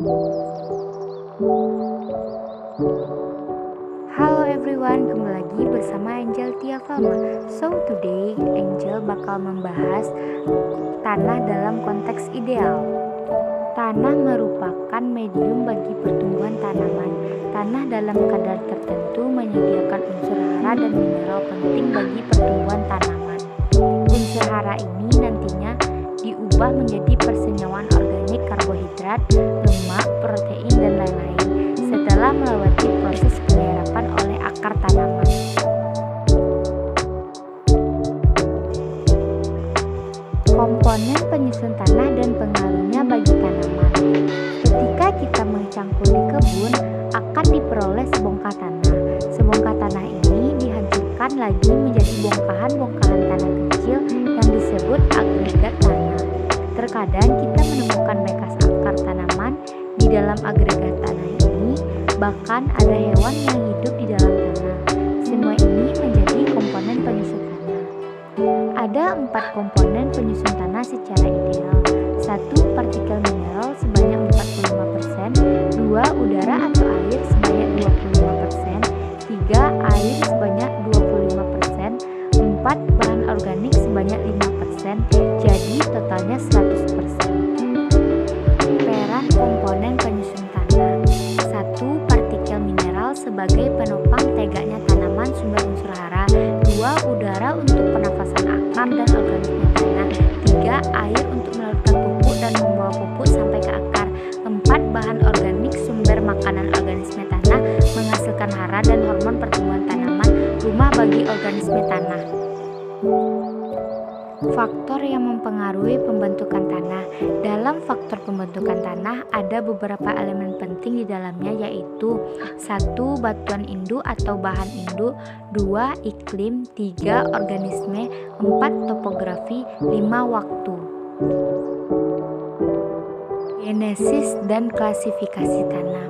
Halo everyone, kembali lagi bersama Angel Tia Falma. So today Angel bakal membahas tanah dalam konteks ideal. Tanah merupakan medium bagi pertumbuhan tanaman. Tanah dalam kadar tertentu menyediakan unsur hara dan mineral penting bagi pertumbuhan tanaman. Unsur hara ini nantinya diubah menjadi persenyawaan organik, karbohidrat, lemak, protein, dan lain-lain setelah melewati proses penyerapan oleh akar tanaman. Komponen penyusun tanah dan pengaruhnya bagi tanaman. Ketika kita mencangkul di kebun, akan diperoleh sebongkah tanah. Sebongkah tanah ini dihancurkan lagi menjadi bongkahan-bongkahan tanah kecil yang disebut agregat tanah. Terkadang kita menemukan bekas akar tanaman di dalam agregat tanah ini, bahkan ada hewan yang hidup di dalam tanah. Semua ini menjadi komponen penyusun tanah. Ada 4 komponen penyusun tanah secara ideal. 1. Partikel mineral sebanyak 45%, 2. Udara atau air sebanyak 25%, 3. Air sebanyak 25%, 4. Bahan organik sebanyak 5%, jadi totalnya 100%. Peran komponen penyusun tanah. 1. Partikel mineral sebagai penopang tegaknya tanaman sumber unsur hara. 2. Udara untuk pernafasan akar dan organisme tanah. 3. Air untuk meluruskan pupuk dan membawa pupuk sampai ke akar. 4. Bahan organik sumber makanan organisme tanah menghasilkan hara dan hormon pertumbuhan tanaman, rumah bagi organisme tanah. Faktor yang mempengaruhi pembentukan tanah. Dalam faktor pembentukan tanah ada beberapa elemen penting di dalamnya, yaitu 1. Batuan induk atau bahan induk, 2. Iklim, 3. Organisme, 4. Topografi, 5. Waktu. Genesis dan klasifikasi tanah.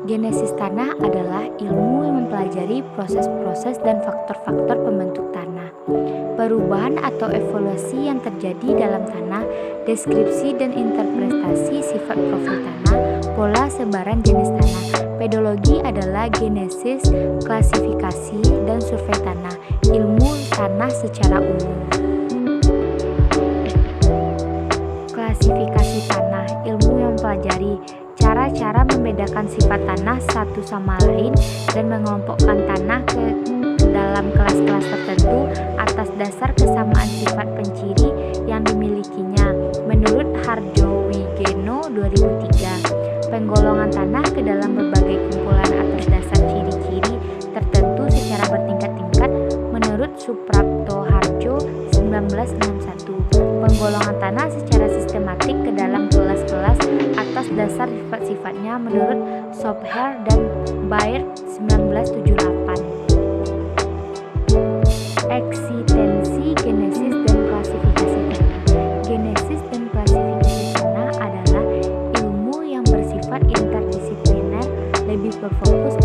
Genesis tanah adalah ilmu yang mempelajari proses-proses dan faktor-faktor pembentuk tanah. Perubahan atau evolusi yang terjadi dalam tanah, deskripsi dan interpretasi sifat profil tanah, pola sebaran jenis tanah. Pedologi adalah genesis, klasifikasi, dan survei tanah, ilmu tanah secara umum. Klasifikasi tanah, ilmu yang mempelajari cara-cara membedakan sifat tanah satu sama lain dan mengelompokkan tanah ke dalam kelas-kelas tertentu atas dasar kesamaan sifat penciri yang dimilikinya. Menurut Harjo-Wigeno 2003, penggolongan tanah ke dalam berbagai kumpulan atas dasar ciri-ciri tertentu secara bertingkat-tingkat. Menurut Suprapto Harjo 1961, penggolongan tanah secara sistematik ke dalam kelas-kelas atas dasar sifat-sifatnya menurut Sobher dan Baird 1978. Eksistensi, genesis, dan klasifikasi tanah. Genesis dan klasifikasi tanah adalah ilmu yang bersifat interdisipliner, lebih berfokus